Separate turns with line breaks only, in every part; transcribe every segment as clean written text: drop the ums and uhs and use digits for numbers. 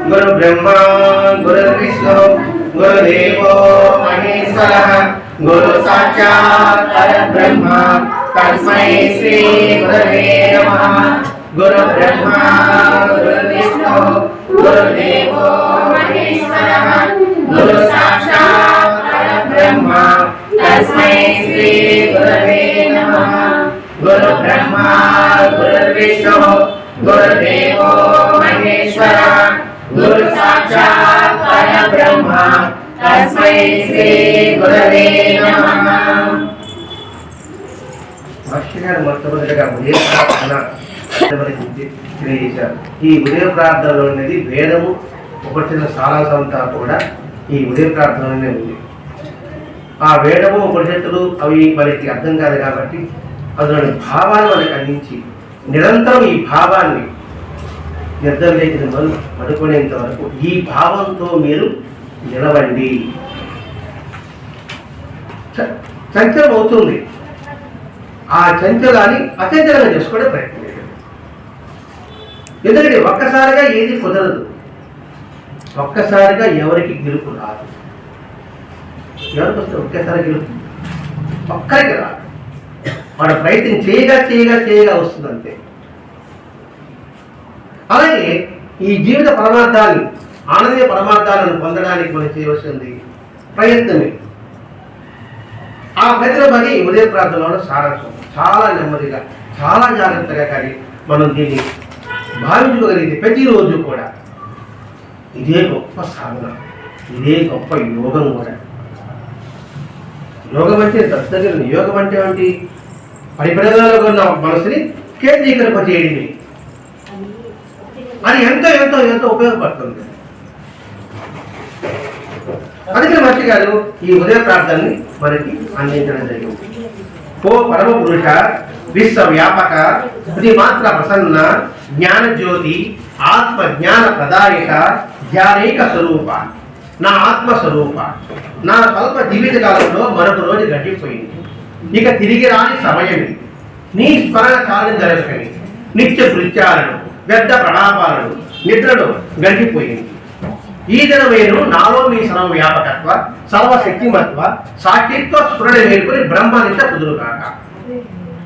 గురు బ్రహ్మ గురు విష్ణు గురుదేవో మహేశ్వరః గురు సాక్షాత్ పరబ్రహ్మ తస్మై శ్రీ గురవే నమః. గురు బ్రహ్మ గురు విష్ణు గురుదేవో మహేశ్వరః గురు సాక్షాత్ పరబ్రహ్మ తస్మై శ్రీ గురవే నమః. గురు బ్రహ్మ గురు విష్ణు గురుదేవో మహేశ్వరః గురు సాక్షాత్ పరబ్రహ్మ తస్మై శ్రీ గురవే నమః. భాష్యకారు మొట్టమొదటిగా ఉదయ ప్రార్థన తెలియజేశారు. ఈ ఉదయ ప్రార్థనలో అనేది వేదము ఉపనిషత్తుల సారాంశంతా కూడా ఈ ఉదయ ప్రార్థనలోనే ఉంది. ఆ వేదము ఉపనిషత్తులు అవి మనకి అర్థం కాదు కాబట్టి అందులోని భావాన్ని మనకి అందించి నిరంతరం ఈ భావాన్ని నిద్రలేచిన మొదలు పడుకునేంత వరకు ఈ భావంతో మీరు నిలవండి. చంచలం అవుతుంది, ఆ చంచలాన్ని అచంచలంగా చేసుకోవడం ప్రయత్నం చేయండి. ఎందుకంటే ఒక్కసారిగా ఏది కుదరదు, ఒక్కసారిగా ఎవరికి గెలుపు రాదు. ఎవరికి వస్తే ఒక్కసారి గెలుపు ఒక్కరికి రాదు. వాడు ప్రయత్నం చేయగా చేయగా చేయగా వస్తుంది అంతే. అలాగే ఈ జీవిత పరమార్థాన్ని ఆనందీయ పరమార్థాలను పొందడానికి మనం చేయవలసింది ప్రయత్నమే. ఆ ప్రయత్నం ఉదయ ప్రార్థనలో సారాంశం. చాలా నెమ్మదిగా చాలా జాగ్రత్తగా కానీ మనం దీన్ని భావించుకోగలిగితే ప్రతిరోజు కూడా ఇదే గొప్ప సాధన, ఇదే గొప్ప యోగం కూడా. యోగం అంటే దత్తగిరి యోగం అంటే ఏంటి? పరిపరిధాలో ఉన్న మనసుని కేంద్రీకరింపజేయడమే. అది ఎంతో ఎంతో ఎంతో ఉపయోగపడుతుంది. అందుకని మంచి గారు ఈ ఉదయ ప్రార్థనని మనకి అందించడం జరిగింది. ఓ పరమ పురుష విశ్వవ్యాపక మాత్ర ప్రసన్న జ్ఞాన జ్యోతి ఆత్మ జ్ఞాన ప్రదాయక ధ్యానైక స్వరూప, నా ఆత్మస్వరూప, నా స్వల్ప జీవిత కాలంలో మరొక రోజు గడిచిపోయింది. ఇక తిరిగి రాని సమయమే. నీ స్మరణ కాలం జరగకని నిత్య కృత్యాలను వ్యర్థ ప్రణాపాలను నిద్రను గడిచిపోయింది. ఈ దినమేను నాలో మీ సర్వవ్యాపకత్వ సర్వశక్తిమత్వ సాక్షిత్వ స్ఫురణ మేలుకొని బ్రహ్మనిష్ట కుదురు కాక.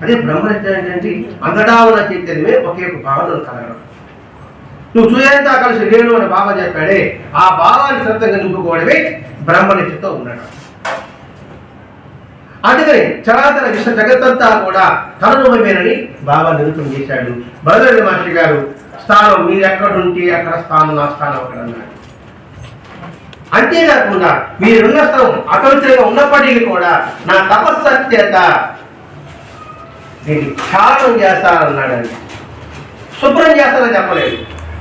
అదే బ్రహ్మనిష్ట ఏంటంటే అంతటా ఉన్న చైతన్యమే ఒకే ఒక భావనను కలగడం. నువ్వు చూసేంత కలిసి నేను అని బాబా చెప్పాడే, ఆ భావాన్ని శ్రద్ధంగా నింపుకోవడమే బ్రహ్మనిష్టతో ఉండడం. అందుకని చరాచర విశ్వ జగత్తంతా కూడా తననుమేనని బాబా నిరూపణ చేశాడు. భరద్వాజ మహర్షి గారు స్థానం మీరు ఎక్కడుంటే అక్కడ స్థానం, నా స్థానం అక్కడ అన్నాడు. అంతేకాకుండా మీరున్న స్థలం అపవిత్రంగా ఉన్నప్పటికీ కూడా నా తపస్సత్యత దీన్ని క్షాళనం చేస్తానన్నాడండి. శుభ్రం చేస్తానని చెప్పలేదు.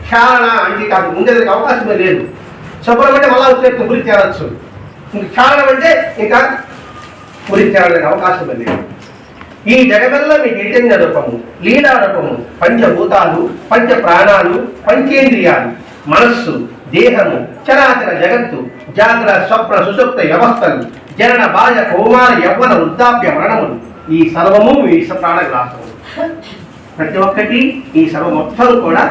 క్షాళన అంటే కాదు, ఉండేదానికి అవకాశమే లేదు. శుభ్రం అంటే మళ్ళా వచ్చేట్టు గురి చేరచ్చు. క్షాళనం అంటే ఇంకా గురి చేరడానికి అవకాశమే లేదు. ఈ జగమెల్ల మీ చైతన్య రూపము, లీలా రూపము, పంచభూతాలు, పంచ ప్రాణాలు, పంచేంద్రియాలు, మనస్సు, దేహము, చరాచర జగత్తు, జాగ్ర స్వప్న సుషుప్త వ్యవస్థలు, జనన బాల్య కౌమార యవ్వన వృద్ధాప్య మరణములు, ఈ సర్వము విశ్వ ప్రాణగ్రాసములు. ప్రతి ఒక్కటి ఈ సర్వం మొత్తం కూడా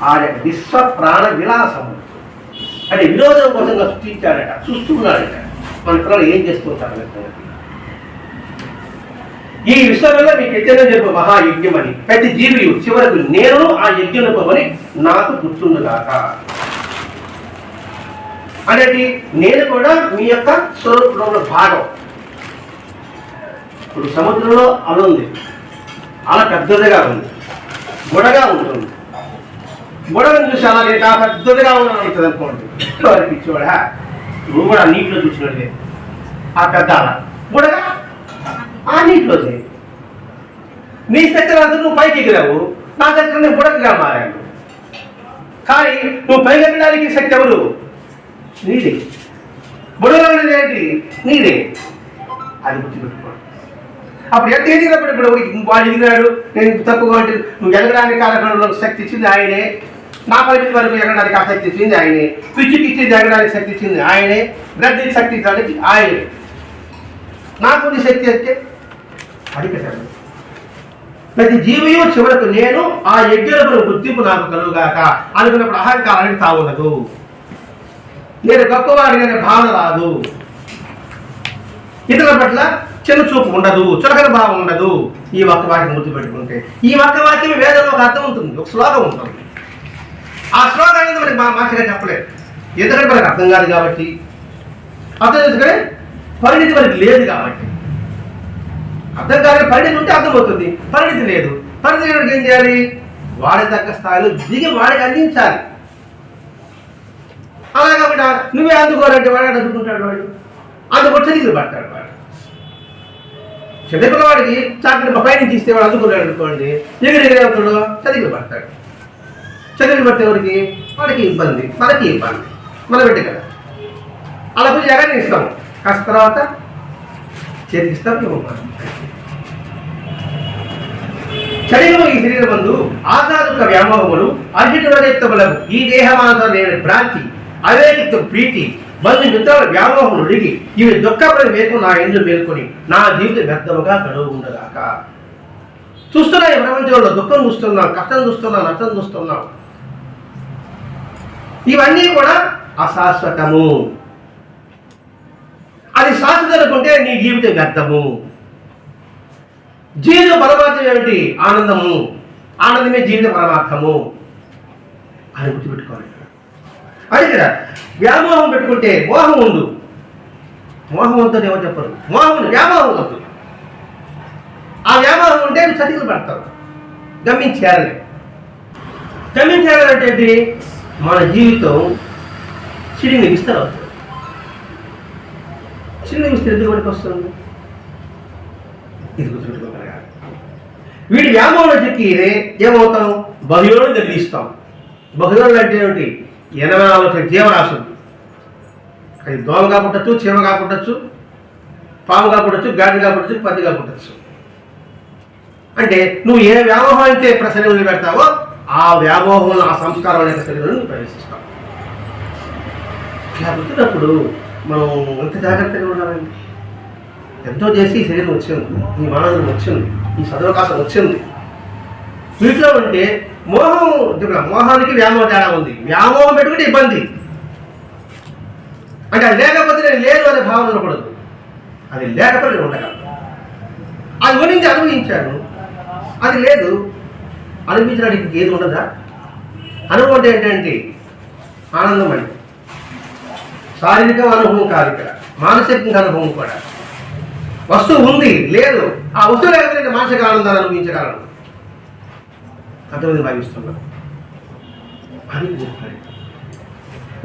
ఆ విశ్వ ప్రాణ విలాసము అంటే విరోధం కోసంగా సృష్టించాడట, చూస్తున్నాడట. మన పిల్లలు ఏం చేస్తుంటారు? ఈ విశ్వంలో మీకు ఎత్తైన చెప్పు మహాయజ్ఞం అని ప్రతి జీవి చివరకు నేను ఆ యజ్ఞం రూపమని నాకు గుర్తుండుగాక అనేది నేను కూడా మీ యొక్క స్వరూపంలో భాగం. ఇప్పుడు సముద్రంలో అల ఉంది, అల పెద్దదిగా ఉంది, బుడగా ఉంటుంది. బుడగను చూసి అలా నేను పెద్దదిగా ఉన్నాను ఉంటుంది అనుకోండి. వారికి ఇచ్చేవాడా నువ్వు కూడా నీటిలో చూసినట్లే ఆ పెద్ద అల బుడగా ఆ నీటిలో చేయి. నీ శక్తి నువ్వు పైకి ఎగిరావు, నా శక్తి నేను బుడకగా మారాను. కానీ నువ్వు పైకి ఎక్కడానికి శక్తి ఎవరు? నీదే. బుడగ ఏంటి? నీదే. అది గుర్తుపెట్టుకోండి. అప్పుడు ఎంత ఎదిగినప్పుడు ఇప్పుడు వాడు ఎదిగినాడు, నేను తక్కువగా అంటే నువ్వు ఎదగడానికి కారణంలో శక్తి ఇచ్చింది ఆయనే, నా పరిమితి వరకు ఎగరడానికి ఆ శక్తి ఇచ్చింది ఆయనే, పిచ్చికి ఇచ్చింది ఎగరడానికి శక్తి ఇచ్చింది ఆయనే, గడ్డి శక్తి ఇచ్చడానికి ఆయనే. నాకు శక్తి వస్తే అడిగేశాడు. ప్రతి జీవియు చివరకు నేను ఆ యజ్ఞులకు గుర్తింపు నాకు కలుగుగాక అనుకున్నప్పుడు అహంకారానికి తావుండదు, నేను గొప్పవాడిని అనే భావన రాదు, ఇతరుల పట్ల చిన్న చూపు ఉండదు, చులకన భావం ఉండదు. ఈ ఒక్క వాక్యం గుర్తుపెట్టుకుంటే ఈ ఒక్క వాక్యం వేదంలో ఒక అర్థం ఉంటుంది, ఒక శ్లోకం ఉంటుంది. ఆ శ్లోకం అనేది మనకి మాస్టర్గా చెప్పలేదు, ఎందుకంటే మనకు అర్థం కాదు కాబట్టి, అర్థం చేసుకునే పరిణితి మనకి లేదు కాబట్టి. అర్థం కాని పరిణితి ఉంటే అర్థమవుతుంది, పరిణితి లేదు. పరిణితి లేనివాడికి ఏం చేయాలి? వాడి తగ్గ స్థాయిలో దిగి వాడికి అందించాలి. అలా కాబట్టి నువ్వే అందుకోవాలంటే వాడు అందుకుంటాడు, వాడు అందుకు చదివులు పడతాడు. వాడు చదివిన వాడికి చాకటి పైన ఇస్తే వాడు అందుకున్నాడు అనుకోండి, ఎగిరేవుతాడు, చదివులు పడతాడు. చదివులు పడితే ఎవరికి? వాడికి ఇబ్బంది, మనకి ఇబ్బంది, మన బిడ్డ కదా. అలా పోయి జగన్ ఇస్తాము, కాస్త తర్వాత చేతికిస్తాం. శరీరము ఈ శరీర బంధు ఆసాదుక వ్యామోహములు అర్జితులెత్తములకు ఈ దేహమానంతో లేని భ్రాంతి అవేకిత ప్రీతి బంధు మిత్రుల వ్యామోహములు ఉడిగి ఇవి దుఃఖపడి వేపు నా ఎందు మేల్కొని నా జీవితం వ్యర్థముగా గడువు ఉండగాక. చూస్తున్నా ఈ ప్రపంచంలో దుఃఖం చూస్తున్నాం, కష్టం చూస్తున్నాం, నష్టం చూస్తున్నాం. ఇవన్నీ కూడా అశాశ్వతము. అది శాశ్వతం అనుకుంటే నీ జీవితం వ్యర్థము. జీవిత పరమార్థం ఏమిటి? ఆనందము. ఆనందమే జీవిత పరమార్థము అని గుర్తుపెట్టుకోవాలి. అది కదా వ్యామోహం పెట్టుకుంటే మోహం ఉండు. మోహం ఉందని ఎవరు చెప్పరు, మోహం వ్యామోహం వద్దు. ఆ వ్యామోహం ఉంటే చతికిలు పడతావు, గమనించాలి. గమనించాలంటే ఏంటి? మన జీవితం చిరిగిన విస్తర అవుతుంది. చిరిగిన విస్తర ఎందుకు మనకి వస్తుంది? ఇది గుర్తుపెట్టుకోగలగాలి. వీటి వ్యామోహంలో చెక్కి ఏమవుతాం? బహుయోడు తగిలిస్తాం. బహుయోడు అంటే ఏమిటి? 84 జీవరాశులు. అది దోమగా పుట్టచ్చు, చీమగా పుట్టచ్చు, పాముగా పుట్టచ్చు, గాడిగా పుట్టచ్చు, పత్తిగా పుట్టచ్చు. అంటే నువ్వు ఏ వ్యామోహం అయితే శరీరంలో పెడతావో ఆ వ్యామోహంలో ఆ సంస్కారం అనే శరీరంలో నువ్వు ప్రవేశిస్తావు. ఇలా పుట్టినప్పుడు మనం ఎంత జాగ్రత్తగా ఉండాలండి. ఎంతో చేసి ఈ శరీరం వచ్చింది, ఈ మానవుడు వచ్చింది, ఈ సదవకాశం వచ్చింది. వీటిలో ఉంటే మోహానికి వ్యామోహం తేడా ఉంది. వ్యామోహం పెట్టుకుంటే ఇబ్బంది. అంటే అది లేకపోతే నేను లేను అనే భావన ఉండకూడదు. అది లేకపోతే నేను ఉండగలను. అది ఉనింది, అనుభవించాను. అది లేదు, అనిపించడానికి ఏది ఉండదా? అనుభవం అంటే ఏంటంటే ఆనందం. అంటే శారీరక అనుభవం కాదు, ఇక్కడ మానసిక అనుభవం కూడా. వస్తువు ఉంది, లేదు, ఆ వస్తువు లేకపోతే మానసిక ఆనందాన్ని అనుభవించగలను. అంతమంది భావిస్తున్నాం. అది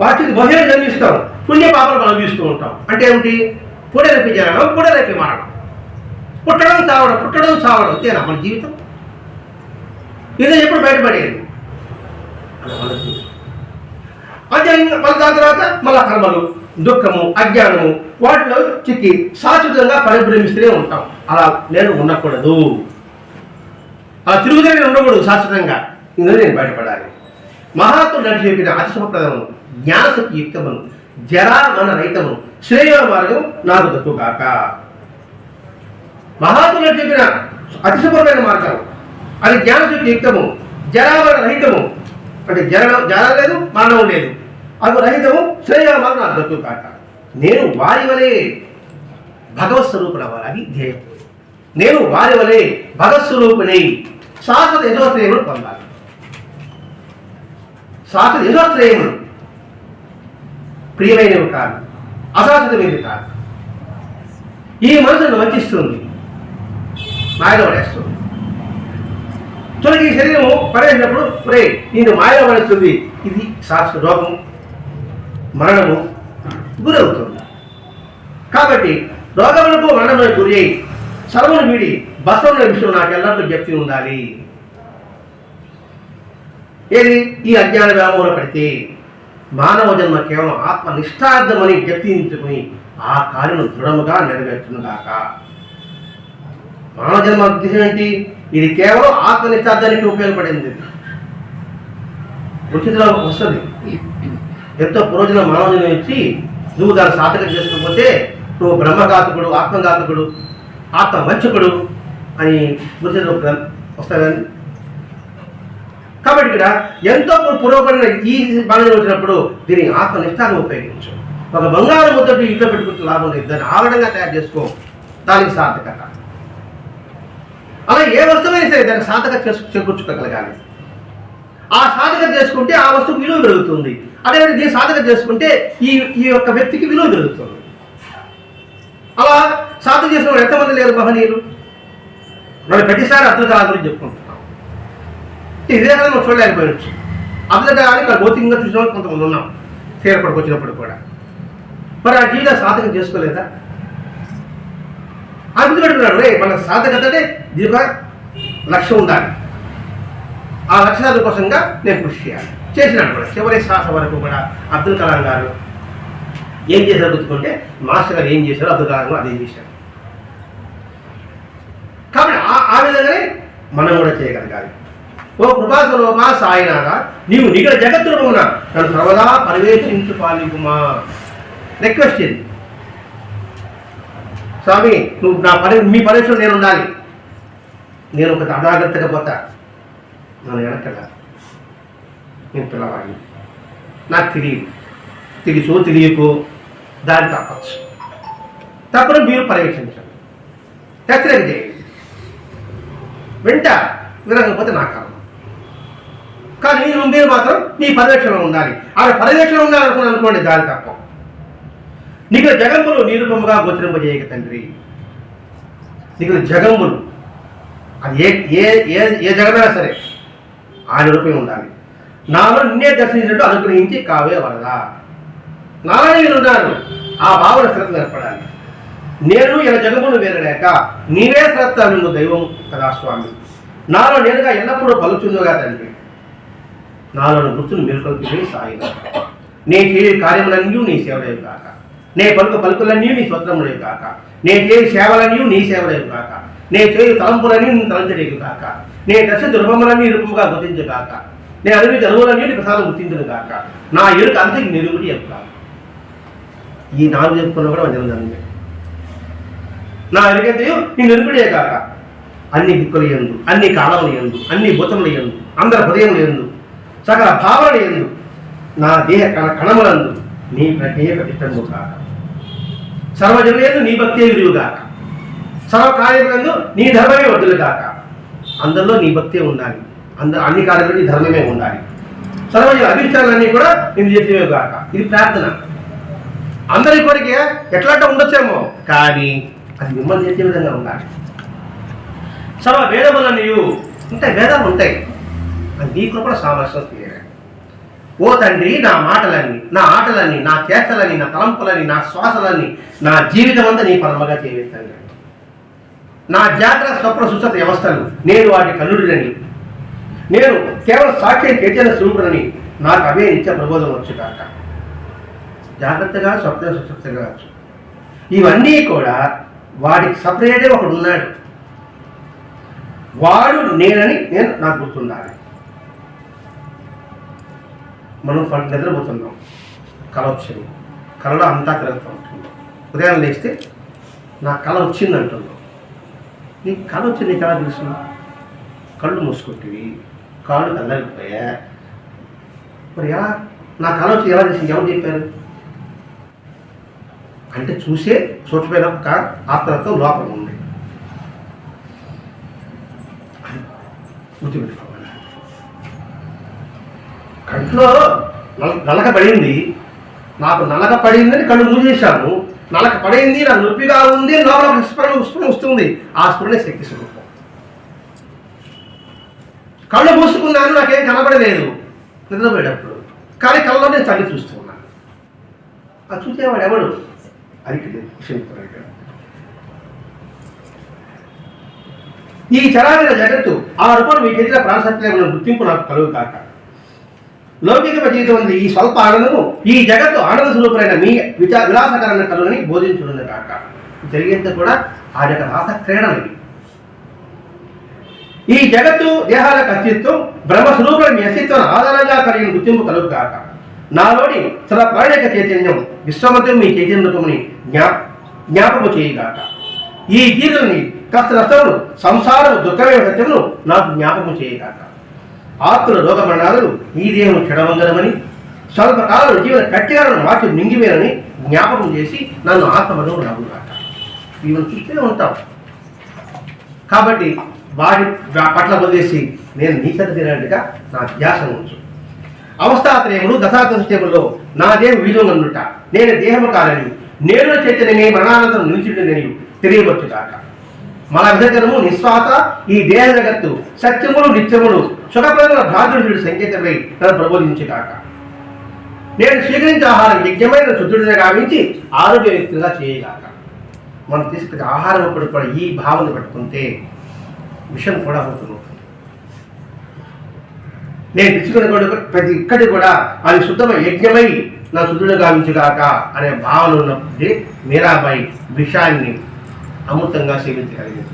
వాటిని బహిర జన్మిస్తాం, పుణ్య పాపలు అనుభవిస్తూ ఉంటాం. అంటే ఏమిటి? పుడరెప్పి జననం, పుడరెప్పి మరణం. పుట్టడం చావడం, పుట్టడం చావడం, అంతేనా మన జీవితం? ఇదే ఎప్పుడు బయటపడేది. అదే మళ్ళీ దాని తర్వాత మళ్ళా కర్మలు, దుఃఖము, అజ్ఞానము, వాటిలో చిక్కి శాశ్వతంగా పరిభ్రమిస్తూనే ఉంటాం. అలా నేను ఉండకూడదు, అలా తిరుగుతూనే నేను ఉండకూడదు శాశ్వతంగా. ఇందులో నేను బయటపడాలి. మహాత్ముడు నడిచి చెప్పిన అతిశుభప్రదమును జ్ఞానశక్తి యుక్తమును జరామన రహితమును శ్రేయ మార్గం నాకు దక్కుగాక. మహాత్ముడు చెప్పిన అతిశుభమైన మార్గం అది జ్ఞానశక్తి యుక్తము, జరామన రహితము. అంటే జర లేదు, మరణం లేదు, అది రహితము, శ్రేయ మార్గం నాకు దక్కుగాక. నేను వారి వలె భగవత్ స్వరూపుడు అవ్వాలి, అది ధ్యేయం. నేను వారి వలె భగవత్ స్వరూపుని శాశ్వత యశోశ్రేయమును పొందాలి. శాశ్వత యశోశ్రేయములు ప్రియమైనవి కాదు, అశాశ్వతమైనవి కాదు. ఈ మనసును వంచిస్తుంది, మాయలో పడేస్తుంది. చూడండి, ఈ శరీరము పడేసినప్పుడు నేను మాయలో పడేస్తుంది. ఇది శాశ్వత రోగం, మరణము గురవుతుంది. కాబట్టి రోగములకు మరణములకు గురి అయి సర్వను వీడి బసవన విషయం నాకు ఎల్లప్పుడూ చెప్తూ ఉండాలి. ఏది? ఈ అజ్ఞాన వ్యామోహంలో పడితే మానవ జన్మ కేవలం ఆత్మ నిష్ఠార్థమని వ్యక్తించుకుని ఆ కార్యను దృఢముగా నెరవేర్చునుగాక. మానవ జన్మ ఉద్దేశం ఏంటి? ఇది కేవలం ఆత్మ నిష్ఠార్థానికి ఉపయోగపడింది. ఉచితలో వస్తుంది, ఎంతో ప్రయోజనం మానవ జన్మ ఇచ్చి నువ్వు దాన్ని సాధకం చేసుకోకపోతే నువ్వు బ్రహ్మఘాతకుడు, ఆత్మఘాతకుడు, ఆత్మ వంచకుడు అని గురుజనులు వస్తుందండి. కాబట్టి ఇక్కడ ఎంతో పురోగమన ఈ బాణం వచ్చినప్పుడు దీని ఆత్మనిష్టాన్ని ఉపయోగించు. ఒక బంగారం ముద్దటి ఇంట్లో పెట్టుకుంటే లాభం లేదు, దాన్ని ఆవరణంగా తయారు చేసుకో, దానికి సార్థకత. అలా ఏ వస్తువైనా సరే దానికి సాధక చేకూర్చుకోగలగాలి. ఆ సాధక చేసుకుంటే ఆ వస్తువుకి విలువ పెరుగుతుంది. అదే దీన్ని సాధక చేసుకుంటే ఈ యొక్క వ్యక్తికి విలువ పెరుగుతుంది. అలా సాధన చేసిన వాళ్ళు ఎంతమంది లేరు మహనీయులు? మనం ప్రతిసారి అబ్దుల్ కలాం గురించి చెప్పుకుంటున్నాం. ఇదే కదా మనం చూడలేకపోవచ్చు. అబ్దుల్ కలాం ఇక్కడ భౌతికంగా చూసిన వాళ్ళు కొంతమంది ఉన్నాం చేరపడికి వచ్చినప్పుడు కూడా. మరి ఆ జీవిత సాధకం చేసుకోలేదా? అభివృద్ధి పెట్టుకున్నాడు, రే మన సాధకత అంటే దీని ఒక లక్ష్యం ఉండాలి, ఆ లక్ష్యాల కోసంగా నేను కృషి చేయాలి. చేసినాడు కూడా. చివరి శ్వాస వరకు కూడా అబ్దుల్ కలాం గారు ఏం చేశారు గుర్తుకుంటే, మాస్టర్ గారు ఏం చేశారు, అబ్దుల్ కలాం గారు అదేం చేశారు. కాబట్టి ఆ విధంగానే మనం కూడా చేయగలగాలి. ఓ కృపాస్వరూపా సాయినాథ, నీవు నిగడ జగత్తు రూపమున నన్ను సర్వదా పర్యవేక్షించు పాలికుమా. రిక్వెస్ట్ ఇది, స్వామి నువ్వు నా మీ పరీక్షలో నేను ఉండాలి. నేను ఒక అజాగ్రత్తగా పోతా, నన్ను వెనక్కడా, నేను పిల్లవాడిని, నాకు తెలుసో తెలియకో దారి తప్పచ్చు. తప్పని మీరు పర్యవేక్షించండి, హెచ్చరిక చేయండి. వినకపోతే నా కారణం. కానీ మీరు మాత్రం మీ పర్యవేక్షణలో ఉండాలి. ఆమె పర్యవేక్షణ ఉండాలనుకోండి దారి తప్ప. నీకు జగంబులు నిరూపముగా గోచరింపజేయక తండ్రి. నీకు జగంబులు అది ఏ జగమైనా సరే ఆ నిరూపం ఉండాలి. నాలో నిన్నే దర్శించినట్టు అనుగ్రహించి కావే వరదా. నాలో నేను ఉన్నాను, ఆ భావన శ్రద్ధ ఏర్పడాలి. నేను ఇలా జగమును వేరలేక నీవే శ్రద్ధ నువ్వు దైవం కదా స్వామి. నాలో నేనుగా ఎల్లప్పుడూ పలుచుందుగా తండ్రి. నాలోని గుర్తును మేల్కొల్పి సాయిగా. నే చేయ కార్యములన్నీ నీ సేవలేవు కాక, నే పలుకులన్నీ నీ స్వతంత్రములేవు కాక, నే చేయ సేవలన్నీ నీ సేవలేవు కాక, నే చేయు తలంపులన్నీ నీ తలంచలేవు కాక, నే దశ దుర్భములన్నీ రూపముగా గుర్తించు కాక, నే అడిగి చదువులన్నీ నీ ప్రసాదం గుర్తించును కాక, నా ఎరుక అంతకి నిరుగుటి చెప్తాను. ఈ 4 చెప్పుకున్నా కూడా మంచి. నా ఎరుకంతయు నీ నిరుగుడే కాక, అన్ని దిక్కుల యందు, అన్ని కాలముల యందు, అన్ని భూతముల యందు, అందరి హృదయముల యందు, సకల భావన యందు, నా దేహ కణములందు నీ ప్రజ్ఞే ప్రతిష్టము కాక, సర్వజనులందు నీ భక్తే విలువ కాక, సర్వకార్యములందు నీ ధర్మమే వద్దులు కాక. అందరిలో నీ భక్తే ఉండాలి, అన్ని కార్యాలలో నీ ధర్మమే ఉండాలి. సర్వజన అభిష్టాలన్నీ కూడా నేను చేసేవే కాక. ఇది ప్రార్థన. అందరి కోరిక ఎట్లాంటి ఉండొచ్చేమో, కానీ అది మిమ్మల్ని చేసే విధంగా ఉండాలి. సర్వ వేదములన్నీ ఉంటాయి, వేదాలు ఉంటాయి, అది నీ కృపణ సామర్థ్యం తీయాలి. ఓ తండ్రి, నా మాటలన్నీ, నా ఆటలన్నీ, నా చేష్టలన్నీ, నా తలంపులన్నీ, నా శ్వాసలన్నీ, నా జీవితం అంతా నీ పరమగా చేయవేస్తాను. నా జాగ్రత్త స్వప్న సుస్థత వ్యవస్థలు నేను వాటి కల్లుడిని, నేను కేవలం సాక్ష్యం చైతన్య స్వరూపుడని నాకు అవే నిత్య ప్రబోధం వచ్చు కాక. జాగ్రత్తగా స్వప్న సుస్థతగా వచ్చు. ఇవన్నీ కూడా వాడికి సపరేటే ఒకడు ఉన్నాడు, వాడు నేనని నాకు గుర్తుండాలి. మనం నిద్రపోతున్నాం, కళ వచ్చింది, కళలో అంతా తిరుగుతూ ఉంటుంది. ఉదయం లేస్తే నా కళ వచ్చింది అంటున్నావు. నీకు కళ వచ్చింది, నీకు ఎలా తెలుసు? కళ్ళు మూసుకుంటువి, కాళ్ళు కళ్ళకపోయా. మరి ఎలా నా కళ వచ్చి ఎలా తెలిసింది? ఎవరు చెప్పారు అంటే చూసిపోయిన ఒక ఆత్మతో లోపల ఉంది. గుర్తుపెట్టుకోవాలి. కంట్లో నలక పడింది, నాకు నలక పడిందని కళ్ళు మూసేశాను. నలక పడింది, నాకు నొప్పిగా ఉంది, లోపల స్ఫురణ వస్తుంది. ఆ స్ఫురణే శక్తి స్వరూపం. కళ్ళు మూసుకున్నాను, నాకేం కనబడలేదు నిద్రపోయేటప్పుడు, కానీ కళ్ళలో నేను తల్లి చూస్తున్నాను. అది చూసేవాడు ఎవడు? అది విషయం. ఈ చరాచర జగత్తు ఆ రూపంలో మీకు ఎదుర ప్రాణసత్యమైన గుర్తింపు నాకు కలుగు కాక. లౌకిక జీవితం ఈ స్వల్ప ఆనందము ఈ జగత్తు ఆనంద స్వరూపులైన మీ విలాసకరణ కలుగుని బోధించున్నది కాక. జరిగేంత కూడా ఆ యొక్క రాస క్రీడలవి. ఈ జగత్తు దేహాలకు అస్తిత్వం బ్రహ్మస్వరూపుల మీ అస్తిత్వం ఆధారంగా కలిగిన గుర్తింపు కలుగు కాక. నాలోని సర్వ ప్రాణిక చైతన్యం విశ్వమంతం మీ చైతన్య రూపముని జ్ఞాపకము చేయగాక. ఈ జీవుల్ని కష్ట నష్టములు సంసారం దుఃఖమైన సత్యమును నాకు జ్ఞాపకం చేయగాక. ఆత్తుల రోగమరణాలను ఈ దేహం చెడవంగరమని, స్వల్పకాలం జీవన కట్టిగాలను మార్చి మింగివేనని జ్ఞాపకం చేసి నన్ను ఆత్మను నవ్వుగాక. ఇవన్నీ చూస్తూనే ఉంటాం. కాబట్టి వాటి పట్ల వదిలేసి నేను నీచత తినట్టుగా నా ధ్యాస ఉంచు. అవస్థాత్రయములు దశాదశములో నా దేహం వీలునందుట, నేను దేహము కాలని, నేను చైతన్యమే మరణానంతరం నిలిచిందని తెలియవచ్చుగాక. మన విధజనము నిస్వాస ఈ దేహ జగత్తు సత్యములు నిత్యములు సుఖప్రదమైన భ్రాతృడు సంకేతమై నన్ను ప్రబోధించుగాక. నేను స్వీకరించే ఆహారం యజ్ఞమైన శుద్ధుడిని గావించి ఆరోగ్యయుక్తంగా చేయగాక. మనం తీసుకునే ఆహారం అప్పుడు కూడా ఈ భావన పెట్టుకుంటే విషయం కూడా అవుతుంది. నేను తీసుకునే ప్రతి ఇక్కడి కూడా అది శుద్ధమై యజ్ఞమై నా శుద్ధుడు గావించుగాక అనే భావన ఉన్నప్పుడు మీరాబాయి విషయాన్ని అమృతంగా సేవించగలిగింది.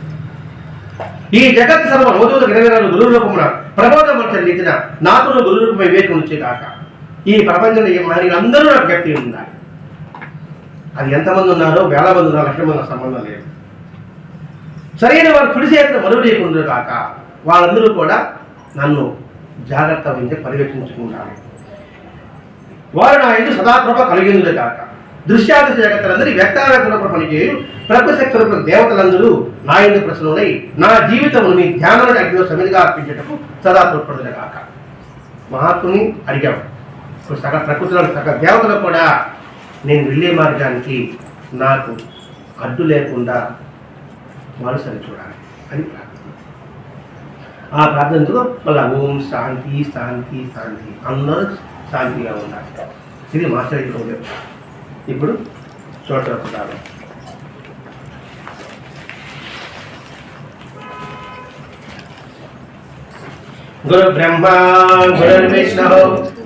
ఈ జగత్ సర్వ రోజుల గిరగిరాలు గురు రూపమున ప్రబోధమర్చనిచ్చిన నాకును గురు రూపమై వివేకం వచ్చేగాక. ఈ ప్రపంచంలో అందరూ నాకు వ్యక్తి ఉండాలి. అది ఎంతమంది ఉన్నారో, వేల మంది ఉన్నారో, లక్షల మంది సంబంధం లేదు. సరైన వారు కుడి చేతిని మరుగు చేయకుండా కాక వాళ్ళందరూ కూడా నన్ను జాగ్రత్త వహించి పర్యవేక్షించుకుంటారు. వారు నా ఇది సదాకృప కలిగింది కాక. దృశ్యాదృశ్య జగత్తులందరూ వ్యక్తాలకు పనిచేయు ప్రకృశక్తులకు దేవతలందరూ నా ఇందు ప్రశ్నలై నా జీవితమును మీ ధ్యానంలో అగ్నిలో సమిధిగా అర్పించేటకు సదా తోడ్పడుతుంది కాక. మహాత్ముని అడిగాం. ఇప్పుడు సగ ప్రకృతిలో సగ దేవతలు కూడా నేను వెళ్ళే మార్గానికి నాకు అడ్డు లేకుండా వారు సరి చూడాలి అని ప్రార్థన. ఆ ప్రార్థనతో మళ్ళీ ఓం శాంతి శాంతి శాంతి, అందరూ శాంతిగా ఉండాలి. ఇది మాస్టర్ రోజు. ఇప్పుడు చూడాలి. గురు బ్రహ్మ గురు విష్ణు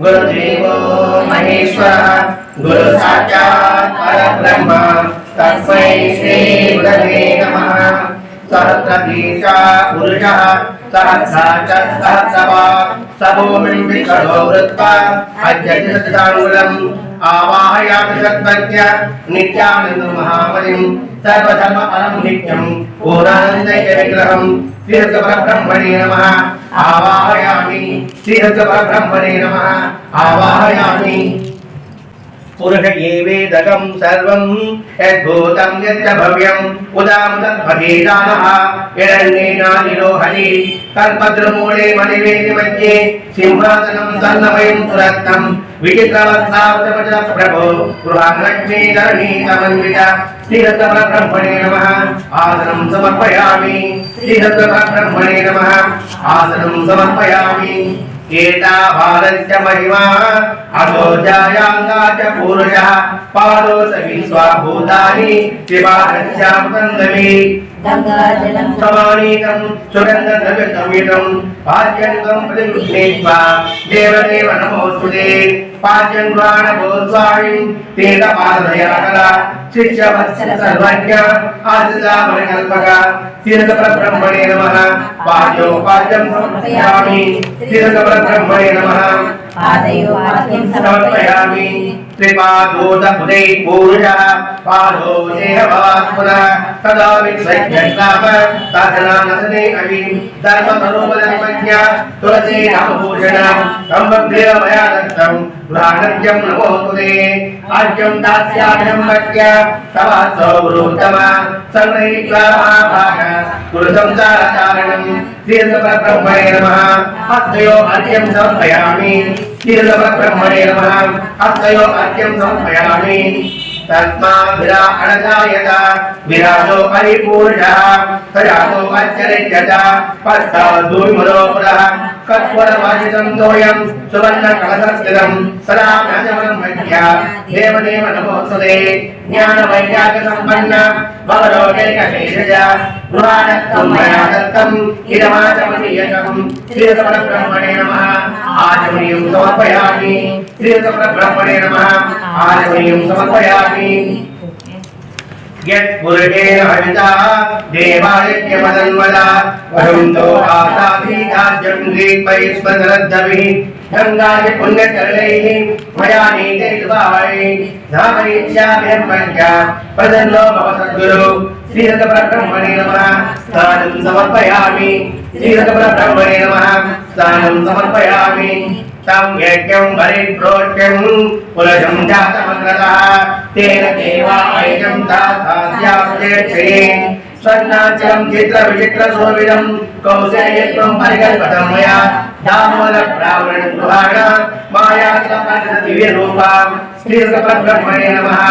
గురుదేవో మహేశ్వర గురు సాక్షాత్ పరబ్రహ్మ తస్మై శ్రీ గురవే నమః. సహస్రదీశ పురుషః సహస్రాక్ష సహస్రపాద్ సభూమిం వికటో వృత్వా అద్యతిశతాంగులం ఆవాహయామి సత్పత్య నిత్యానందం మహామహిం సర్వధర్మ పరం నిత్యం పూర్ణానందైక విగ్రహం శ్రీహస్తపరబ్రహ్మణే నమః ఆవాహయామి. శ్రీహస్తపరబ్రహ్మణే నమః ఆవాహయామి. పురుష ఏవేదకం సర్వం యద్భూతం యచ్చ భవ్యం ఉదాం తద్భగేదానః హిరణ్యేనానిరోహణి కల్పద్రుమూలే మణివేది మధ్యే సింహాసనం సన్నమయం సురత్నం విచిత్రవత్సావతమజ ప్రభో గృహాలక్ష్మీ ధరణీ సమన్విత. శ్రీహస్తపరబ్రహ్మణే నమః ఆసనం సమర్పయామి. శ్రీహస్తపరబ్రహ్మణే నమః ఆసనం సమర్పయామి. ఏతా భారత్య మహిమా అధోజాయాంగా చ పూరుషః పాదోస విశ్వభూతాని త్రిభారత్యామృతందమే. సమానీతం సుగంధ ద్రవ్యసంయుతం పాద్యంతం ప్రతిగృహ్ణీత్వా దేవదేవ నమోస్తుతే. పాద్యం గ్రహణభూస్వామిం తీర్థపాదయాకర శిష్యవత్సల సర్వజ్ఞ ఆశ్రితామణికల్పక. శ్రీహస్తపరబ్రహ్మణే నమః పాద్యోపాద్యం సమర్పయామి. శ్రీహస్తపరబ్రహ్మణే నమః సమర్పయామి. త్రిపాదోదముదై పూరుషః పాదో దేహవాత్మన సదా విశ్వజ్ఞామ సాధనానసనే అవి ధర్మతనోపదర్మజ్ఞ తులసీ నామభూషణ సంభగ్రేవ మయా దత్తం గృహాణజ్యం నమోస్తుతే. ఆజ్యం దాస్యామ్యం భక్త్య తవాసో గురుత్తమ సంగ్రహీత్వా మహాభాగ గురు సంసారచారణం. శ్రీహస్తపరబ్రహ్మణే నమః హస్తయో అర్ఘ్యం సమర్పయామి. శ్రీహస్తపరబ్రహ్మణే నమః హస్తయో అర్ఘ్యం సమర్పయామి. తస్మాద్విరాజాయత విరాజో పరిపూర్ణః సజాతో అచ్చరిత్యత పశ్చాద్దూర్మలోపురః కర్పూరవాసితం తోయం సువర్ణ కలశస్థితం సదా జ్ఞానమయం మధ్య దేవదేవ నమోస్తుతే. జ్ఞాన వైరాగ్య సంపన్న భవలోకైక శేషజ గృహాణత్వం మయా దత్తం ఇదమాచమనీయకం. శ్రీహస్తపరబ్రహ్మణే నమః ఆచమనీయం సమర్పయామి. శ్రీహస్తపరబ్రహ్మణే నమః ఆచమనీయం సమర్పయామి. యత్పురుషేణ హవితా దేవాయజ్ఞమదన్వదా వరుంతో ఆసాధీతాజ్యం దీపైస్మదరద్దభిః గంగాయ పుణ్యచరణైః మయా నీతైర్వాహైః ధామయిష్యామ్యహం ప్రజ్ఞా ప్రసన్నో భవ సద్గురు. श्रीरङ्गपरब्रह्मणे नमः स्थानं समर्पयामि श्रीरङ्गपरब्रह्मणे नमः स्थानं समर्पयामि तं यज्ञं परिप्रोच्यं पुलजं जातमग्रतः तेन देवायजं दासाद्याप्तेक्षये स्वर्णाचलं चित्रविचित्रशोभितं कौशेयत्वं परिकल्पितं मया दामोदरब्राह्मणगृहाण मायादिव्यरूपां श्रीरङ्गपरब्रह्मणे नमः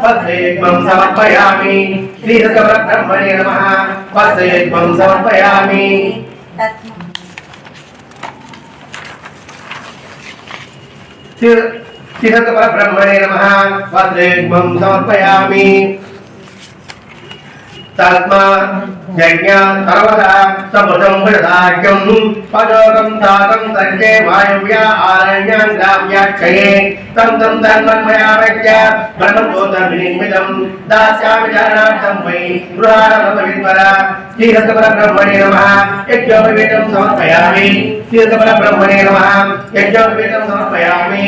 पद्मयुग्मं समर्पयामि श्रीरङ्गपरब्रह्मणे नमः पद्मयुग्मं समर्पयामि श्रीरङ्गपरब्रह्मणे नमः पद्मयुग्मं समर्पयामि तस्मात् यज्ञात् सर्वदा समृतं वृदाख्यं पदोकं ताकं सज्जे वायुव्या आरण्यां ग्राम्याक्षये तं धर्मन्मयावज्ञ ब्रह्मभूतमिनिर्मितं दास्यामि धरणार्थं वै गृहाणमपविद्वर श्रीरङ्गपरब्रह्मणे नमः यज्ञोपवीतं समर्पयामि श्रीरङ्गपरब्रह्मणे नमः यज्ञोपवीतं समर्पयामि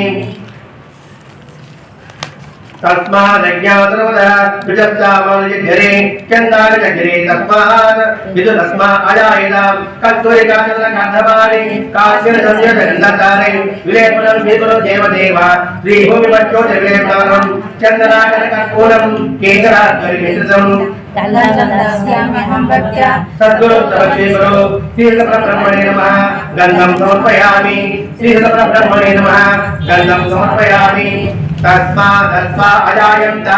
तस्मात् यज्ञावतरवदः विजस्तामनुजरे चन्दारजरे तस्मात् विदुतस्मात् अजायितां कस्तूरिकाचन्द्रकान्धमानि काश्यरसंयतगन्धकारे विलेपनं विकुरो देवदेव श्रीभूमिमच्चोजविलेपनं चन्दनाकर्पूरं केसराध्वरिमिश्रितं सद्गुरु तपस्वीगुरु श्रीरङ्गपरब्रह्मणे नमः गन्धं समर्पयामि श्रीरङ्गपरब्रह्मणे नमः गन्धं समर्पयामि तस्मात् अजायन्त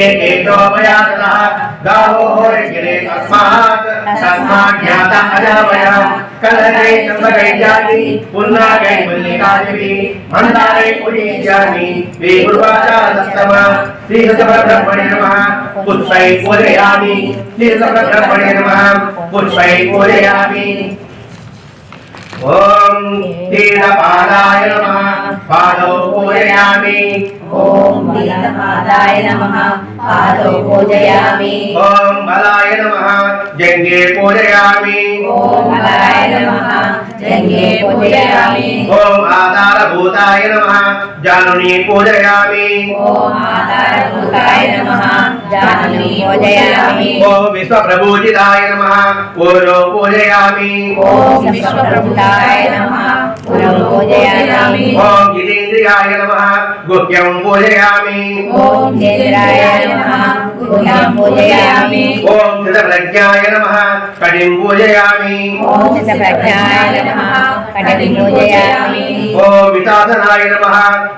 एकेतो मया ततः गावोः यज्ञे तस्मात् ज्ञाता अजावयः कलरे चम्बकैजानि पुन्नाकै मल्लिकादेवी मन्दारे पुरीजानि श्रीगुरुवाचारस्तम श्रीरङ्गपरब्रह्मणे नमः पुष्पै पूजयामि श्रीरङ्गपरब्रह्मणे नमः पुष्पै पूजयामि ओम तीर्थपादाय नमः पादौ पूजयामि
ओम तीर्थपादाय नमः पादौ पूजयामि
ओम बलाय नमः जंगे पूजयामि
ओम बलाय नमः जंगे पूजयामि
ओम आधारभूताय नमः जानुनी पूजयामि
ओम आधारभूताय नमः जानुनी पूजयामि
ओम विश्वप्रभूजिताय नमः पूरो पूजयामि
ओम विश्वप्रभुताय नमः पूरो पूजयामि
ओम गिरीन्द्रियाय नमः गुह्यं पूजयामि
ओम गिरीन्द्राय नमः गुह्यं पूजयामि
ओम चित्तप्रज्ञाय नमः कटिं पूजयामि
ओम चित्तप्रज्ञाय नमः कटिं पूजयामि
ओम वितासनाय नमः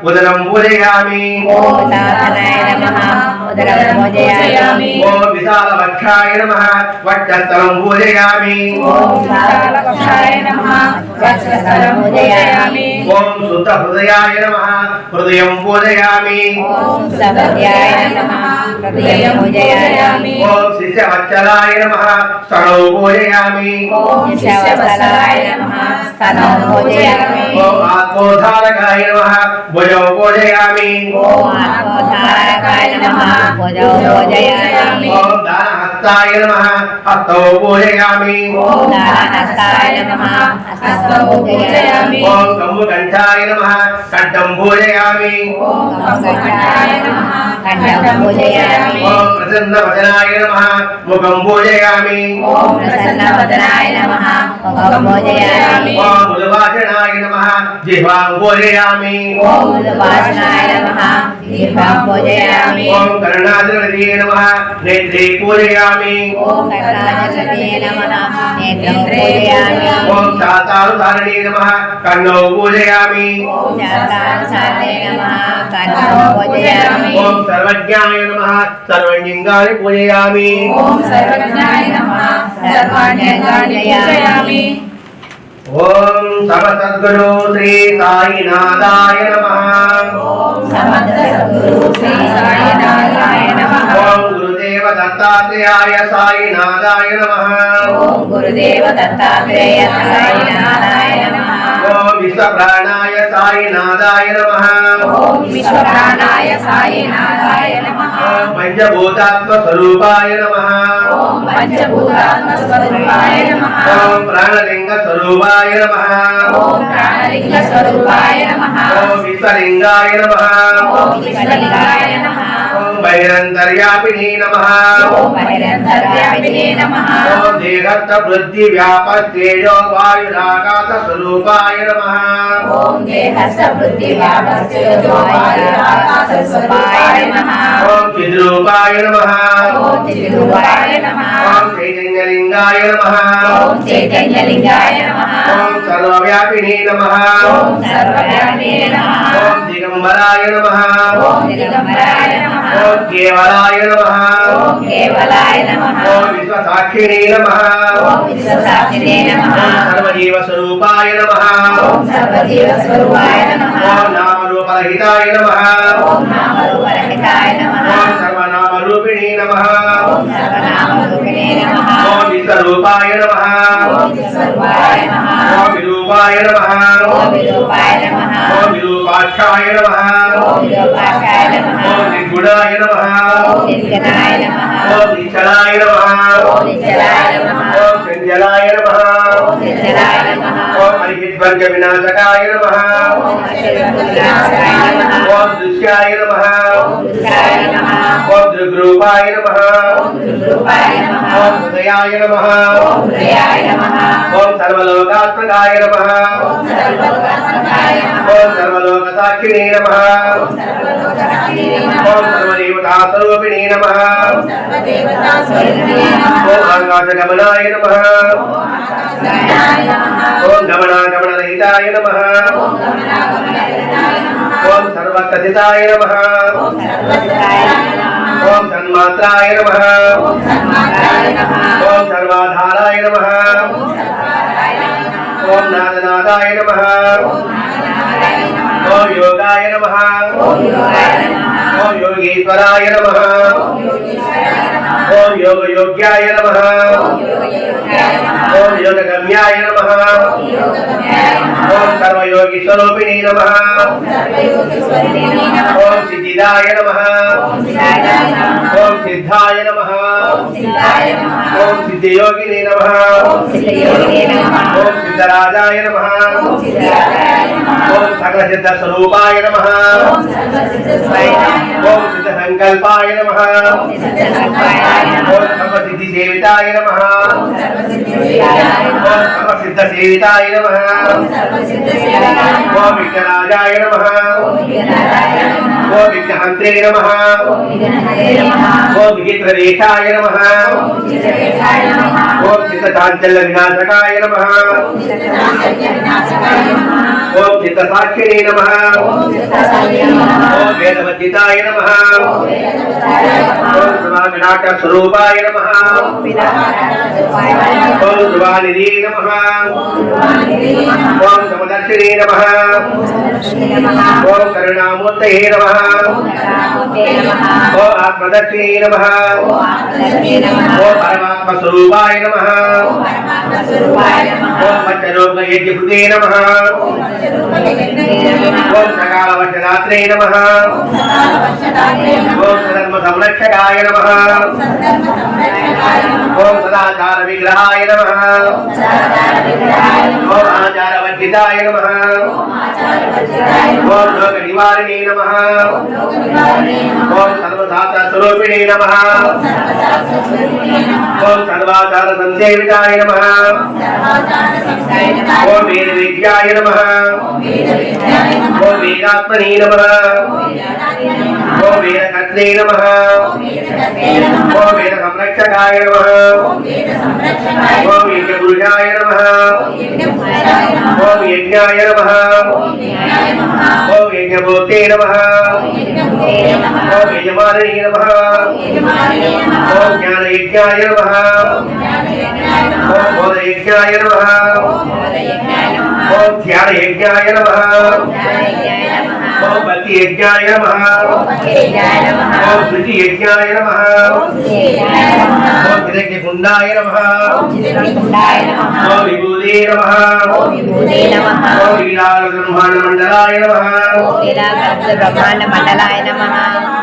उदरं पूजयामि
ओम वितासनाय नमः उदरं पूजयामि
ओम विशालवक्षाय नमः वक्षस्थलं पूजयामि
ओम विशालवक्षाय नमः वक्षस्थलं पूजयामि
ओम शुद्धहृदयाय नमः हृदयं पूजयामि
ओम शुद्धहृदयाय नमः हृदयं पूजयामि
ओम शिष्यवत्सलाय नमः स्तनौ पूजयामि
ओम शिष्यवत्सलाय नमः स्तनौ पूजयामि
ओम आत्मोद्धारकाय नमः भुजौ पूजयामि
ओम आत्मोद्धारकाय नमः भुजौ पूजयामि
ओम दानहस्ताय नमः हस्तौ पूजयामि
ओम दानहस्ताय नमः हस्तौ पूजयामि
ओम कम्बुकण्ठाय नमः कण्ठं पूजयामि
ओम कम्बुकण्ठाय नमः कण्ठं पूजयामि
ओम प्रसन्नवदनाय नमः मुखं पूजयामि
ओम प्रसन्नवदनाय नमः मुखं पूजयामि
ओम उद्वासनाय नमः जिह्वां पूजयामि
ओम उद्वासनाय नमः जिह्वां पूजयामि
ओम कर्णाधिपतये नमः नेत्रे पूजयामि
ओम कर्णाधिपतये नमः नेत्रं पूजयामि
ओम शातानुसारिणे नमः कर्णौ पूजयामि
ओम शातानुसारिणे नमः कर्णौ पूजयामि
ओम सर्वज्ञाय नमः सर्वलिंगानि पूजयामि
ओम सर्वज्ञाय नमः सर्वाण्यङ्गानि पूजयामि
ओम समसद्गुरु श्री साईनाथाय नमः
ओम समस्त सद्गुरु श्री साईनाथाय नमः
ओम गुरुदेव दत्तात्रेयाय साईनाथाय नमः
ओम गुरुदेव दत्तात्रेय साईनाथाय नमः
ओम विश्वप्राणाय साईनाथाय नमः
ओम विश्वप्राणाय साईनाथाय नमः
ओम पंचभूतात्मस्वरूपाय नमः
ओम पंचभूतात्मस्वरूपाय नमः
ओम प्राणलिंगस्वरूपाय नमः
ओम प्राणलिंगस्वरूपाय नमः
ओम विश्वलिंगाय नमः
ओम विश्वलिंगाय नमः
ओम బహిరంతర్యాపినే నమః
ఓం బహిరంతర్యామినే నమః
ఓం దేహస్థ వృద్ధి వ్యాపస్తేజో వాయురాకాశ స్వరూపాయ నమః
ఓం దేహస్థ బుద్ధి వ్యాపస్య నమః
ఓం చిద్రూపాయ నమః
ఓం చిద్రూపాయ నమః
ఓం చైతన్యలింగాయ నమః
ఓం చైతన్యలింగాయ నమః
ఓం సర్వవ్యాపినే నమః
ఓం సర్వవ్యాపినే నమః
ఓం దిగంబరాయ నమః
ఓం దిగంబరాయ నమః
ఓం కేవలాయ నమః
ఓం కేవలాయ నమః
ఓం విశ్వసాక్షిణే నమః
ఓం విశ్వసాక్షిణే నమః
ఓం సర్వజీవ స్వరూపాయ నమః
ఓం సర్వజీవ స్వరూపాయ నమః
ఓం నామరూపరహితాయ నమః
ఓం నామరూపరహితాయ నమః
ఓం సర్వనామరూపిణే నమః
ఓం సర్వనామరూపిణే నమః
ఓం విశ్వరూపాయ నమః
ఓం విశ్వరూపాయ నమః
ఓం విరూపాయ నమః
ఓం విరూపాయ నమః
ఓం విరూపాక్షాయ నమః
ఓం విరూపాక్షాయ నమః
ఓం నిర్గుణాయ నమః
ఓం నిర్గుణాయ నమః
ఓం నిశ్చలాయ నమః
ఓం నిశ్చలాయ నమః
ఓం చంచలాయ నమః
ఓం చంచలాయ నమః
ఓం అరిహిద్వర్గ వినాశకాయ నమః
ఓం అక్షరవినాశాయ నమః
ఓం దృశ్యాయ నమః
ఓం దృశ్యాయ నమః
ఓం దృగ్రూపాయ నమః
ఓం దృగ్రూపాయ నమః
ఓం హృదయాయ నమః
ఓం హృదయాయ నమః
ఓం సర్వలోకాత్మకాయ నమః
ఓం సర్వలోకాత్మకాయ నమః
ఓం సర్వలోకసాక్షిణే నమః
ఓం సర్వలోకసాక్షిణే నమః
ఓం సర్వదేవతాస్వరూపిణే నమః
ఓం సర్వదేవతాస్వరూపిణే నమః
ఓం ఆకాశగమనాయ నమః
ఓం ఆకాశగమనాయ నమః
ఓం గమనాగమనరహితాయ నమః
ఓం గమనాగమనరహితాయ నమః
ఓం సర్వకథితాయ నమః
ఓం సర్వసిద్ధాయ నమః
ఓం సన్మాత్రాయ నమః
ఓం సన్మాత్రాయ నమః
ఓం సర్వాధారాయ నమః
ఓం సర్వాధారాయ నమః
ఓం నాదనాదాయ నమః
ఓం నారాయణాయ నమః
ఓం యోగాయ నమః
ఓం యోగాయ నమః
ఓం యోగీశ్వరాయ నమః
ఓం యోగీశ్వరాయ నమః
ఓం యోగయోగ్యాయ నమః
ఓం యోగయోగ్యాయ నమః
ఓం యోగగమ్యాయ నమః
ఓం యోగగమ్యాయ నమః
ఓం సర్వయోగిస్వరూపిణే నమః
ఓం సర్వయోగీశ్వరిణే నమః
ఓం సిద్ధిదాయ నమః
ఓం సిద్ధాయ నమః
ఓం సిద్ధాయ నమః
ఓం సిద్ధాయ నమః
ఓం సిద్ధియోగినే నమః
ఓం సిద్ధయోగినే నమః
ఓం సిద్ధరాజాయ నమః
ఓం సిద్ధాయ నమః
ఓం సకల సిద్ధ స్వరూపాయ నమః
ఓం సర్వసిద్ధస్వరూపాయ నమః
ఓం సిద్ధ సంకల్పాయ నమః
ఓం సిద్ధసంకల్పాయ నమః
ఓం సర్వసిద్ధి సేవితాయ నమః
ఓం సర్వసిద్ధిసేవాయ నమః
ఓం సర్వసిద్ధ సేవితాయ నమః
ఓం సర్వసిద్ధసేవాయ నమః
ఓం విఘ్నరాజాయ నమః
ఓం విఘ్నరాజాయ నమః
ఓం విఘ్నహంత్రే నమః
ఓం విఘ్నహరే నమః
ఓం విచిత్రదేశాయ నమః
ఓం విచిత్రదేశాయ నమః
ఓం చిత్తచాంచల్య వినాశకాయ నమః
ఓం చిత్తచాంచల్య వినాశకాయ నమః
ఓం చిత్తసాక్షిణే నమః
ఓం చిత్తసాక్షిణే నమః
ఓం వేదవద్దితాయ నమః
ఓం వేదవద్దితాయ నమః
ఓం ధ్రువావినాట స్వరూపాయ నమః
ఓం వినాశకాయ నమః
ఓం ధ్రువానిధి నమః
ఓం ధ్రువానిధే నమః
ఓం సమదర్శినే నమః
ఓం సమదర్శినే నమః
ఓం కరుణామూర్తయే నమః
ఓం కరుణామూర్తే నమః
ఓం ఆత్మదర్శినే నమః
ఓం ఆత్మదర్శినే నమః
ఓం పరమాత్మ స్వరూపాయ నమః
ఓం పరమాత్మస్వరూపాయ నమః
ఓం పంచలోక యజ్ఞకృతే నమః
ఓం పంచరూపయజ్ఞకృతే నమః
ఓం సకాలవర్షదాత్రే నమః
ఓం సదావర్షదాత్రే నమః
ఓం సధర్మ సంరక్షకాయ నమః
ఓం సద్ధర్మ సంరక్షకాయ నమః
ఓం సదాచార విగ్రహాయ నమః
ఓం సదాచార విగ్రహాయ నమః
ఓం ఆచారవర్జితాయ నమః
ఓం ఆచారవర్జితాయ నమః
ఓం లోక నివారిణే నమః
ఓం లోక నివారణే నమః
ఓం సర్వశాస్త్ర స్వరూపిణే నమః
ఓం సర్వశాస్త్రస్వరూపిణే నమః
ఓం సర్వాచార సంసేవితాయ నమః
ఓం సర్వాచార సంస్థాయ
ఓం వేద విద్యాయ నమః
ఓం వేద విద్యాయ నమః
ఓం వేదాత్మనే నమః
ఓం వేదాత్మనే నమః
ఓం వేదకర్త్రే నమః
ఓం వేదకర్తే నమః
ఓం వేద సంరక్షకాయ నమః
ఓం వేద సంరక్షకాయ
ఓం యజ్ఞపురుషాయ నమః
ఓం యజ్ఞపురుషాయ నమః
ఓం యజ్ఞాయ నమః
ఓం యజ్ఞాయ నమః
ఓం యజ్ఞమూర్తే నమః
ఓం యజ్ఞమూర్తే నమః
ఓం యజమానే నమః
ఓం యజమానే నమః
ఓం జ్ఞానయజ్ఞాయ నమః
ఓం జ్ఞానయజ్ఞాయ నమః
ఓం బోధయజ్ఞాయ నమః
ఓం బోధయజ్ఞాయ నమః
ఓం ధ్యానయజ్ఞాయ నమః
ఓం జ్ఞానయజ్ఞాయ నమః
ఓం భక్తియజ్ఞాయ నమః
ఓం భక్తియజ్ఞాయ నమః
ఓం శృతియజ్ఞాయ నమః
ఓం శ్రీయజ్ఞాయ నమః
ఓం హిరణ్యకుండాయ నమః
ఓం చిత్రకుండాయ నమః
ఓం విభూదే నమః
ఓం విభూతే నమః
ఓం విరాళ బ్రహ్మాండ మండలాయ నమః
ఓం లీలాకర్త బ్రహ్మాండ మండలాయ నమః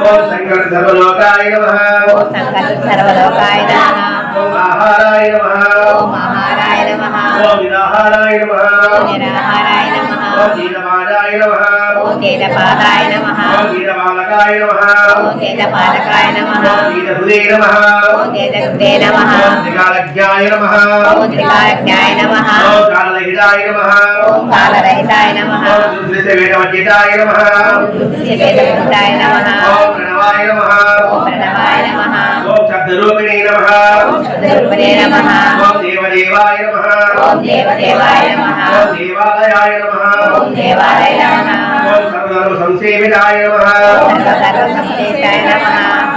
ఓం శంకర సర్వలోకాయ నమః
ఓం సంకల్ప సర్వలోకాయ నమః
ఓం ఆహారాయ నమః
ఓం ఆహారాయ నమః
ఓం నిరాహారాయ నమః
ఓం నిరాహారాయ నమః
ఓం నీలపాదాయ నమః
ఓం నీలపాదాయ నమః
ఓం నీలపాలకాయ నమః
ఓం నీలపాలకాయ నమః
ఓం నీలహృదే నమః
ఓం నీలహృదే నమః
ఓం త్రికాలజ్ఞాయ నమః
ఓం త్రికాలజ్ఞాయ నమః
ఓం కాలరహితాయ నమః
ఓం కాలరహితాయ నమః
ఓం దుర్దశవేదవర్జితాయ నమః
ఓం దుర్దశవేదవర్జితాయ నమః
ఓం ప్రణవాయ నమః
ఓం ప్రణవాయ నమః
ఓం శబ్దరూపిణే నమః
ఓం శబ్దరూపిణే నమః
ఓం దేవదేవాయ నమః
ఓం దేవదేవాయ నమః
ఓం దేవాలయాయ నమః
ఓం దేవాలయ నమః
ఓం సర్వధర్మ సంసేవితాయ నమః
ఓం సర్వధర్మ సంస్థితాయ నమః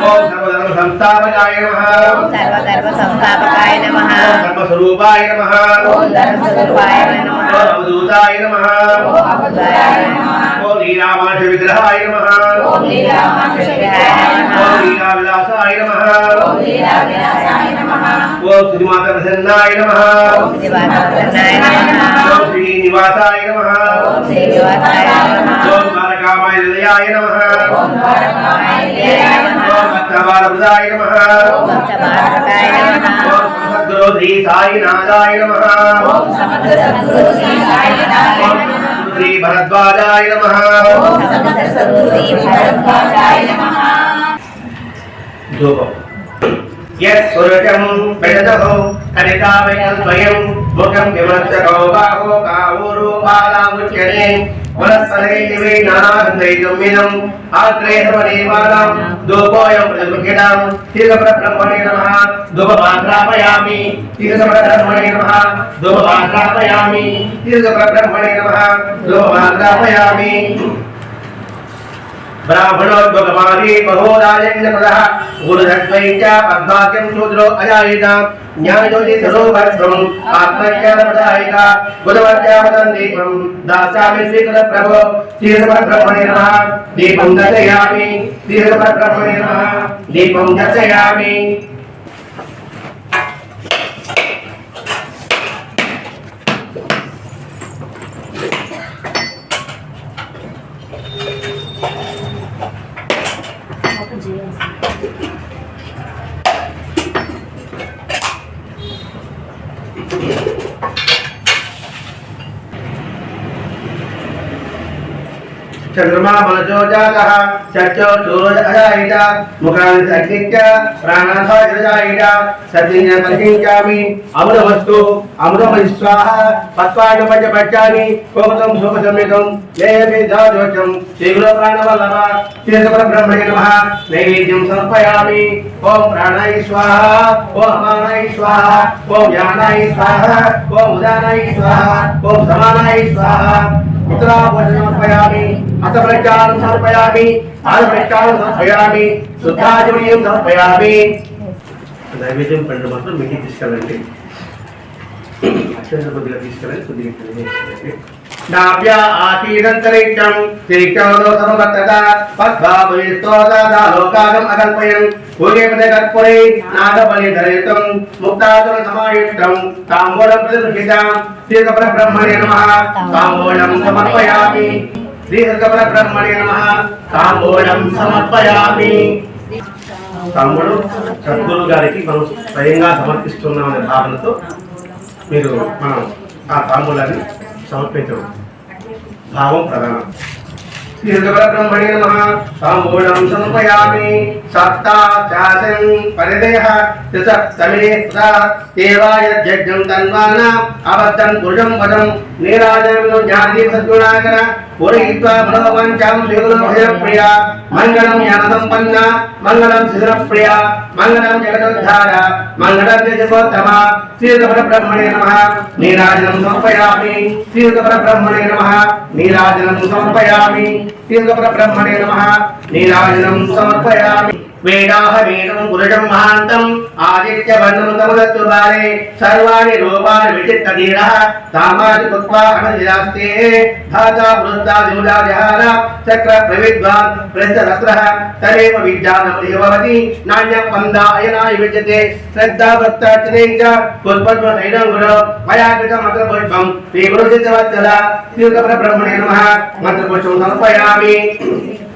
ఓం సర్వధర్మ సంస్థాపకాయ నమః
ఓం సర్వధర్మ సంస్థాపకాయ నమః
ఓం ధర్మస్వరూపాయ నమః
ఓం ధర్మస్వరూపాయ నమః
ఓం అవధూతాయ నమః
ఓం అబుద్ధాయ నమః
ఓం శ్రీరామానుజ విగ్రహాయ నమః
ఓం శ్రీరామానుజాయ నమః
ఓం లీలావిలాసాయ నమః
ఓం లీలావిలాసాయ నమః
ఓం శ్రీమాత ప్రసన్నాయ నమః
ఓం శ్రీవాసవదనాయ నమః
ఓం శ్రీనివాసాయ నమః
ఓం శ్రీనివాసాయ నమః
ఓం కాలకామాయ నిలయాయ నమః
ఓం కారకాయ నిలయాయ నమః
ఓం భక్తవారవృదాయ నమః
ఓం భక్తభారతాయ నమః
ఓం సద్గురు శ్రీ సాయినాథాయ నమః
ఓం సమర్థ సద్గురు శ్రీ సాయినాథాయ నమః
శ్రీ భరద్వాజాయ నమః
ఓం సమర్థ సద్గురు శ్రీ భరద్వాజాయ నమః
ధూపం యస్సురజం పెదదహో కరితావయం స్వయం ముఖం విమర్శకో బాహో కావూరు బాలాముచ్యతే వనస్పదైవే నానాగంధైజమ్మినం ఆగ్రేహవనేవానాం ధూపోయం ప్రతిగృహ్యతాం తీర్థబ్రహ్మణే నమః ధూపమాగ్రాపయామి తీర్థబ్రహ్మణే నమః ధూపమాగ్రాపయామి తీర్థబ్రహ్మణే నమః ధూపమాగ్రాపయామి ब्राह्मणोद्भगमारी महोराजन्यपदः गुरुधत्वैश्च पद्माख्यं शूद्रो अजायित ज्ञानज्योति सरोभस्वम् आत्मज्ञानप्रदायिका गुरुवर्यावदन् दीपं दास्यामि श्रीकृतप्रभो श्रीकृतब्रह्मणे नमः दीपं दर्शयामि श्रीकृतब्रह्मणे नमः दीपं दर्शयामि चंद्रमा बलजो जातः चक्षो सूरज अजायित मुखानि अग्निश्च प्राणाः जलजायित सद्यञ्च परिचिञ्चामि अमृतमस्तु अमृतमयि स्वाहा पत्वाय पञ्चपञ्चानि कोपतं सुखसम्यकं लेयमे दाजोचं श्रीगुरुप्राणवल्लभ श्रीसुब्रह्मण्ये नमः नैवेद्यं समर्पयामि ॐ प्राणाय स्वाहा ॐ अपानाय स्वाहा ॐ ज्ञानाय स्वाहा ॐ उदानाय स्वाहा ॐ समानाय स्वाहा उत्तराभोजनं समर्पयामि अथप्रचारं समर्पयामि आलप्रचारं समर्पयामि शुद्धाचमनीयं समर्पयामि नैवेद्యం పండు మాత్రం మీకు తీసుకెళ్ళండి అత్యంత కొద్దిగా తీసుకెళ్ళండి కొద్దిగా नाभ्य आशीरन्तरिक्षं तिरिक्षणो समवर्तत पद्भावविस्तोदालोकागम् अकल्पयन् भूगेपदे कर्पूरे नागबलिधरितं मुक्तासुर समायुक्तं ताम्बूलं प्रतिगृहीतां श्रीसुब्रह्मण्ये नमः ताम्बूलं समर्पयामि श्रीसुब्रह्मण्ये नमः ताम्बूलं समर्पयामि ताम्बूलं सद्गुरु గారికి మనం స్వయంగా సమర్పిస్తున్నామనే భావనతో మీరు మనం ఆ తాంబూలాన్ని సమర్పించడం భావం ప్రధానం శ్రీసుబ్రహ్మణ్యే నమః తాంబూలం సమర్పయామి సప్తా చాసం పరిదేహ త్రిసప్తమే దేవాయ యజ్ఞం తన్వాన అబద్ధం పురుషం వదం నీరాజనం జ్ఞాని సద్గుణాకర పూరయిత్వా భగవంచాం శ్రీగురుభయ మంగళం జ్ఞాన సంపన్న మంగళం శిశురప్రియ మంగళం జగదోద్ధార మంగళం జగోత్తమ శ్రీసుబ్రహ్మణ్యే నమః నీరాజనం సమర్పయామి శ్రీసుబ్రహ్మణ్యే నమః నీరాజనం సమర్పయామి శ్రీసుబ్రహ్మణ్యే నమః నీరాజనం సమర్పయామి वेदाह वेदं पुरुषं महान्तं आदित्यवर्णं तमदत्तु बाले सर्वाणि रूपाणि विचित्तधीरः सामाजि कृत्वा अनधिरास्ते धाता वृत्तादिमुदा जहार चक्र प्रविद्वान् प्रस्थरस्त्रः तदेव विद्यानमति भवति नान्यं पन्दायनाय विद्यते श्रद्धा भक्ताचने च पुष्पद्मनैनं गुरु मया कृतं श्रीगुरुसिद्धवत्सला श्रीसुब्रह्मण्ये नमः मन्त्रपुष्पं समर्पयामि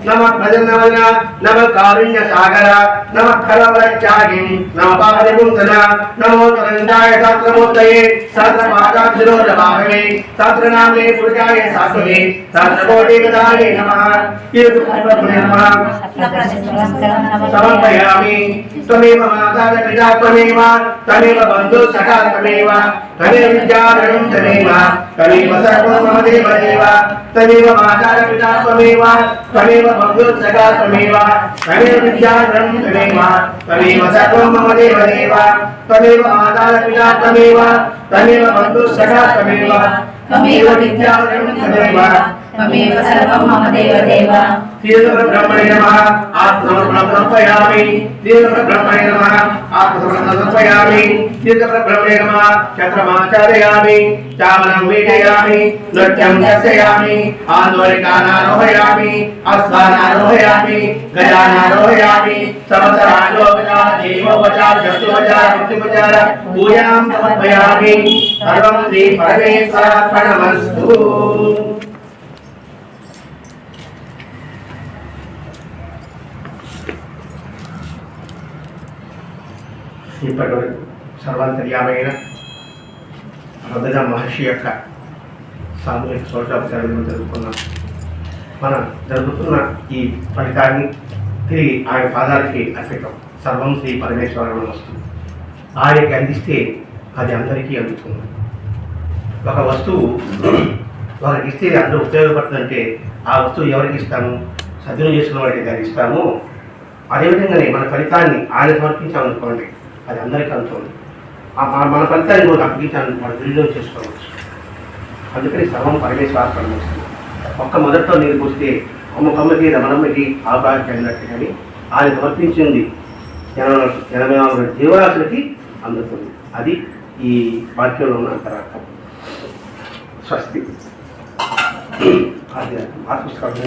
नमः भजनवदन नमः कारुण्य सागर नमः कलवरत्यागिं नमः पावनिपुंसन नमो तरंगाय शास्त्रमूर्तये सहस्रपादाक्षिरोधभावे सहस्रनामे पुरुषाय शाश्वते सहस्रकोटिगदाय नमः नमः समर्पयामि त्वमेव माता पिता त्वमेव तमेव बन्धु सखा त्वमेव तमेव विद्याधरं त्वमेव तमेव सर्वं मम देव देव तमेव माता पिता त्वमेव तमेव बन्धु सखा त्वमेव तमेव विद्याधरं त्वमेव तमेव सर्वं मम देव देव तमेव माता पिता त्वमेव तमेव बन्धु सखा त्वमेव तमेव विद्याधरं त्वमेव
त्वमेव सर्वं मम देव देव
ब्रह्मणे नमः आत्मसमर्पणं समर्पयामि ब्रह्मणे नमः आत्मसमर्पणं समर्पयामि ब्रह्मणे नमः चक्रमाचारयामि चामनं वीडयामि नृत्यं दर्शयामि आन्दोलिकानारोहयामि अश्वानारोहयामि गजानारोहयामि सहस्रालोकजा देवोपचार जन्तुपचार मृत्युपचार पूजां समर्पयामि सर्वं श्री परमेश्वरार्पणमस्तु। ఇప్పటి వరకు సర్వాంతర్యామైన రథజ మహర్షి యొక్క సామూహిక శోషోపచారాలను జరుపుకున్నాం. మనం జరుపుతున్న ఈ ఫలితాన్ని తిరిగి ఆయన పాదాలకి అర్పితం. సర్వం శ్రీ పరమేశ్వరుడు వస్తుంది. ఆయనకి అందిస్తే అది అందరికీ అందుతుంది. ఒక వస్తువు ఒకరికి ఇస్తే అందరూ ఉపయోగపడుతుందంటే ఆ వస్తువు ఎవరికి ఇస్తాము? సద్వినియోగం చేసుకున్న వాడికి దాన్ని ఇస్తాము. అదేవిధంగానే మన ఫలితాన్ని ఆయన సమర్పించామనుకోండి, అది అందరికీ అందుతుంది. మన ఫలితాన్ని కూడా అప్పగించాలని మనం దుర్వినియోగం చేసుకోవచ్చు. అందుకని సర్వం పరమేశ్వరార్పణం వస్తుంది. ఒక్క మొదట్లో నీరు పోస్తే కొమ్మకి రమణమ్మకి అవకాశం చెందినట్టు కానీ ఆయన సమర్పించింది 84 జీవరాశులకి అందుతుంది. అది ఈ వాక్యంలో ఉన్న అంతరార్థం. స్వస్తి. అది పుస్తకాలు